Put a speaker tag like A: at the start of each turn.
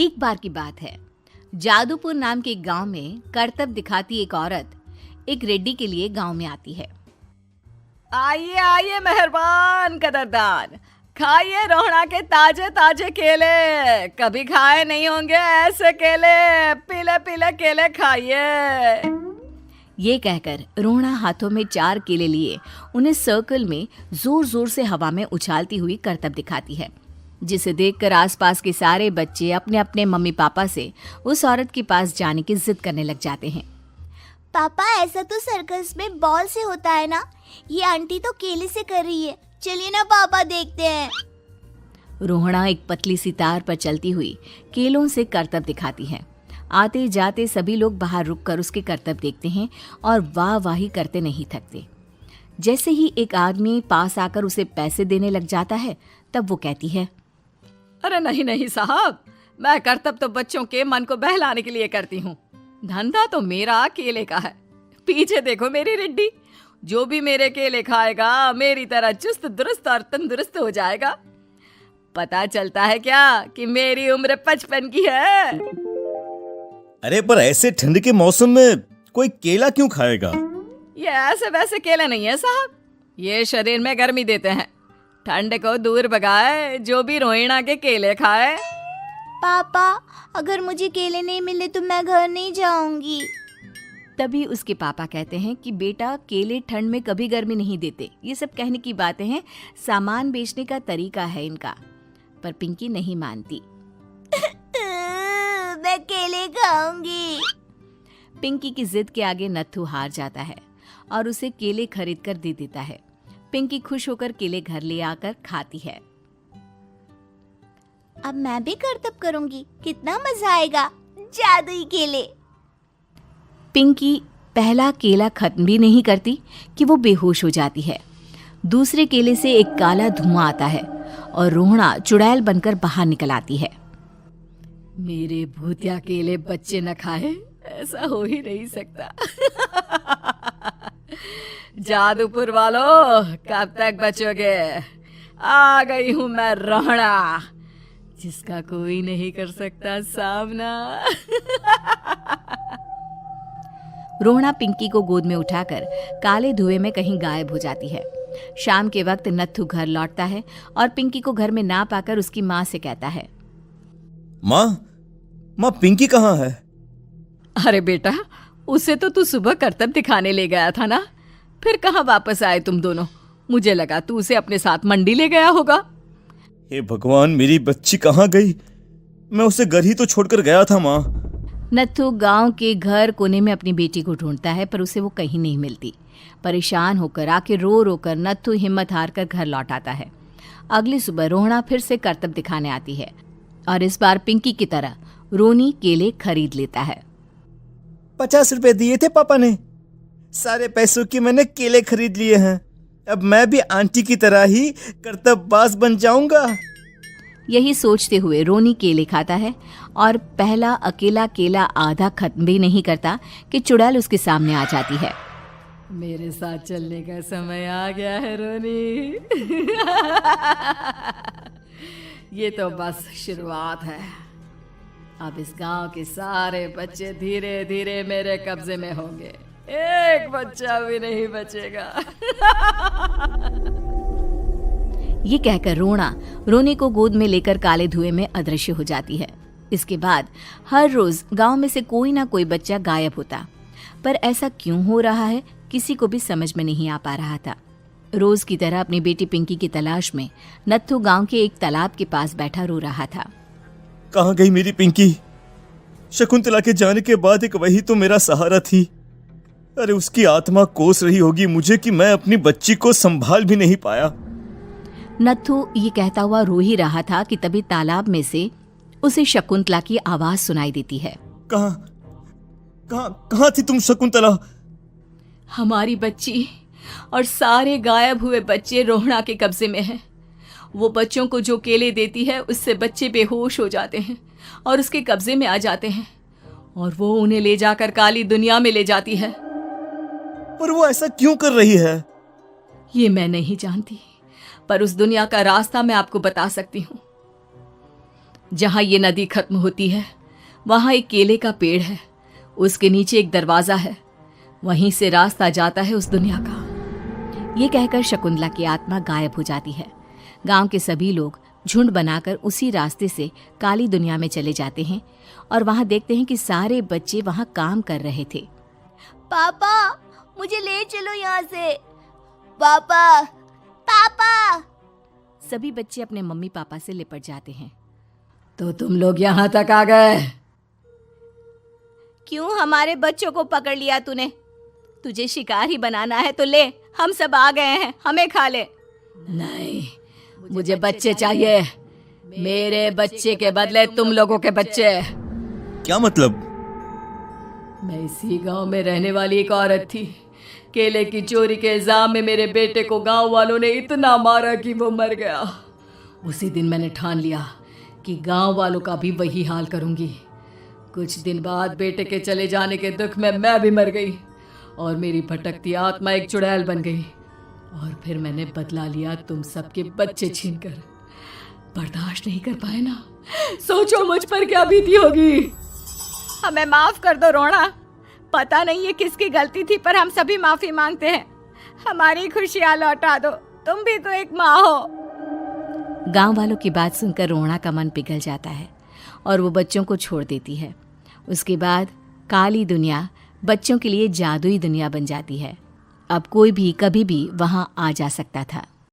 A: एक बार की बात है, जादूपुर नाम के एक गांव में करतब दिखाती एक औरत एक रेड्डी के लिए गांव में आती है।
B: आइए आइए मेहरबान कदरदान, खाइए रोहड़ा के ताजे ताजे केले। कभी खाए नहीं होंगे ऐसे केले। पीले पीले केले खाइए।
A: ये कहकर रोहड़ा हाथों में 4 केले लिए उन्हें सर्कल में जोर जोर से हवा में उछालती हुई करतब दिखाती है, जिसे देखकर आसपास के सारे बच्चे अपने अपने मम्मी पापा से उस औरत के पास जाने की जिद करने लग जाते हैं।
C: पापा, ऐसा तो सर्कस में बॉल से होता है ना, ये आंटी तो केले से कर रही है। चलिए ना पापा, देखते हैं।
A: रोहड़ा एक पतली सी तार पर चलती हुई केलों से करतब दिखाती है। आते जाते सभी लोग बाहर रुककर उसके करतब देखते हैं और वाह वाही करते नहीं थकते। जैसे ही एक आदमी पास आकर उसे पैसे देने लग जाता है, तब वो कहती है,
B: अरे नहीं नहीं साहब, मैं करतब तो बच्चों के मन को बहलाने के लिए करती हूँ। धंधा तो मेरा केले का है। पीछे देखो मेरी रिड्डी, जो भी मेरे केले खाएगा मेरी तरह चुस्त दुरुस्त और तंदुरुस्त हो जाएगा। पता चलता है क्या कि मेरी उम्र 55 की है।
D: अरे पर ऐसे ठंड के मौसम में कोई केला क्यों खाएगा?
B: ये ऐसे वैसे केले नहीं है साहब, ये शरीर में गर्मी देते हैं। ठंड को दूर भगाए जो भी रोहिणा के केले खाए।
C: पापा, अगर मुझे केले नहीं मिले तो मैं घर नहीं जाऊंगी।
A: तभी उसके पापा कहते हैं कि बेटा, केले ठंड में कभी गर्मी नहीं देते। ये सब कहने की बातें हैं, सामान बेचने का तरीका है इनका। पर पिंकी नहीं मानती।
C: मैं केले खाऊंगी।
A: पिंकी की जिद के आगे नत्थू हार जाता है और उसे केले खरीद कर दे देता है। पिंकी खुश होकर केले घर ले आकर खाती है।
C: अब मैं भी करतब करूंगी, कितना मजा आएगा। जादुई केले।
A: पिंकी पहला केला खत्म भी नहीं करती कि वो बेहोश हो जाती है। दूसरे केले से एक काला धुआं आता है और रोहड़ा चुड़ैल बनकर बाहर निकल आती है।
B: मेरे भूतिया केले बच्चे न खाए, ऐसा हो ही नहीं सकता। जादूपुर वालों, कब तक बचोगे? आ गई हूं मैं रोहड़ा, जिसका कोई नहीं कर सकता सामना।
A: रोहड़ा पिंकी को गोद में उठाकर काले धुएं में कहीं गायब हो जाती है। शाम के वक्त नत्थू घर लौटता है और पिंकी को घर में ना पाकर उसकी माँ से कहता है,
D: माँ पिंकी कहाँ है?
B: अरे बेटा, उसे तो तू सुबह करतब दिखाने ले गया था ना, फिर कहाँ वापस आए तुम दोनों? मुझे लगा तू उसे अपने साथ मंडी ले गया होगा।
D: हे भगवान, मेरी बच्ची कहाँ गई? मैं उसे घर ही तो छोड़कर गया था माँ।
A: नत्थू गांव के घर कोने में अपनी बेटी को ढूंढता है, पर उसे वो कहीं नहीं मिलती। परेशान होकर आखिर रो रो कर नत्थू हिम्मत हार कर घर लौट आता है। अगली सुबह रोहड़ा फिर से करतब दिखाने आती है और इस बार पिंकी की तरह रोनी केले खरीद लेता है।
D: 50 रुपए दिए थे पापा ने, सारे पैसों की मैंने केले खरीद लिए हैं। अब मैं भी आंटी की तरह ही करतबबाज बन जाऊंगा।
A: यही सोचते हुए रोनी केले खाता है और पहला अकेला केला आधा खत्म भी नहीं करता कि चुड़ैल उसके सामने आ जाती है।
B: मेरे साथ चलने का समय आ गया है रोनी। ये तो बस शुरुआत है। अब इस गांव के सारे बच्चे धीरे धीरे मेरे कब्जे में होंगे, एक बच्चा भी नहीं बचेगा।
A: ये कहकर रोना रोनी को गोद में लेकर काले धुएं में अदृश्य हो जाती है। इसके बाद हर रोज गांव में से कोई ना कोई बच्चा गायब होता, पर ऐसा क्यों हो रहा है किसी को भी समझ में नहीं आ पा रहा था। रोज की तरह अपनी बेटी पिंकी की तलाश में नत्थू गांव के एक तालाब के पास बैठा रो रहा था।
D: कहाँ गई मेरी पिंकी? शकुंतला के जाने के बाद एक वही तो मेरा सहारा थी। अरे उसकी आत्मा कोस रही होगी मुझे कि मैं अपनी बच्ची को संभाल भी नहीं पाया।
A: नत्थू ये कहता हुआ रो ही रहा था कि तभी तालाब में से उसे शकुंतला की आवाज सुनाई देती है।
D: कहाँ थी तुम शकुंतला?
B: हमारी बच्ची और सारे गायब हुए बच्चे रोहड़ा के कब्जे में हैं। वो बच्चों को जो केले देती है उससे बच्चे बेहोश हो जाते हैं और उसके कब्जे में आ जाते हैं और वो उन्हें ले जाकर काली दुनिया में ले जाती है।
D: पर वो ऐसा क्यों कर रही है?
B: ये मैं नहीं जानती, पर उस दुनिया का रास्ता मैं आपको बता सकती हूँ। जहाँ ये नदी खत्म होती है वहाँ एक केले का पेड़ है, उसके नीचे एक दरवाज़ा है, वहीं से रास्ता जाता है उस दुनिया का।
A: ये कहकर शकुंतला की आत्मा गायब हो जाती है। गांव के सभी लोग झुंड बनाकर उसी रास्ते से काली दुनिया में चले जाते हैं और वहां देखते हैं कि सारे बच्चे वहां काम कर रहे थे।
C: पापा मुझे ले चलो यहाँ से। पापा पापा।
A: सभी बच्चे अपने मम्मी पापा से लिपट जाते हैं।
B: तो तुम लोग यहाँ तक आ गए?
A: क्यों हमारे बच्चों को पकड़ लिया तूने? तुझे शिकार ही बनाना है तो ले, हम सब आ गए हैं, हमें खा ले।
B: नहीं, मुझे बच्चे चाहिए, मेरे बच्चे के बदले तुम लोगों के बच्चे।
D: क्या मतलब?
B: मैं इसी गांव में रहने वाली एक औरत थी। केले की चोरी के इल्जाम में मेरे बेटे को गांव वालों ने इतना मारा कि वो मर गया। उसी दिन मैंने ठान लिया कि गांव वालों का भी वही हाल करूंगी। कुछ दिन बाद बेटे के चले जाने के दुख में मैं भी मर गई और मेरी भटकती आत्मा एक चुड़ैल बन गई। और फिर मैंने बदला लिया तुम सबके बच्चे छीनकर। बर्दाश्त नहीं कर पाए ना, सोचो मुझ पर क्या बीती होगी।
A: हमें माफ कर दो रोना, पता नहीं ये किसकी गलती थी पर हम सभी माफी मांगते हैं। हमारी खुशियां लौटा दो, तुम भी तो एक माँ हो। गांव वालों की बात सुनकर रोना का मन पिघल जाता है और वो बच्चों को छोड़ देती है। उसके बाद काली दुनिया बच्चों के लिए जादुई दुनिया बन जाती है। अब कोई भी कभी भी वहां आ जा सकता था।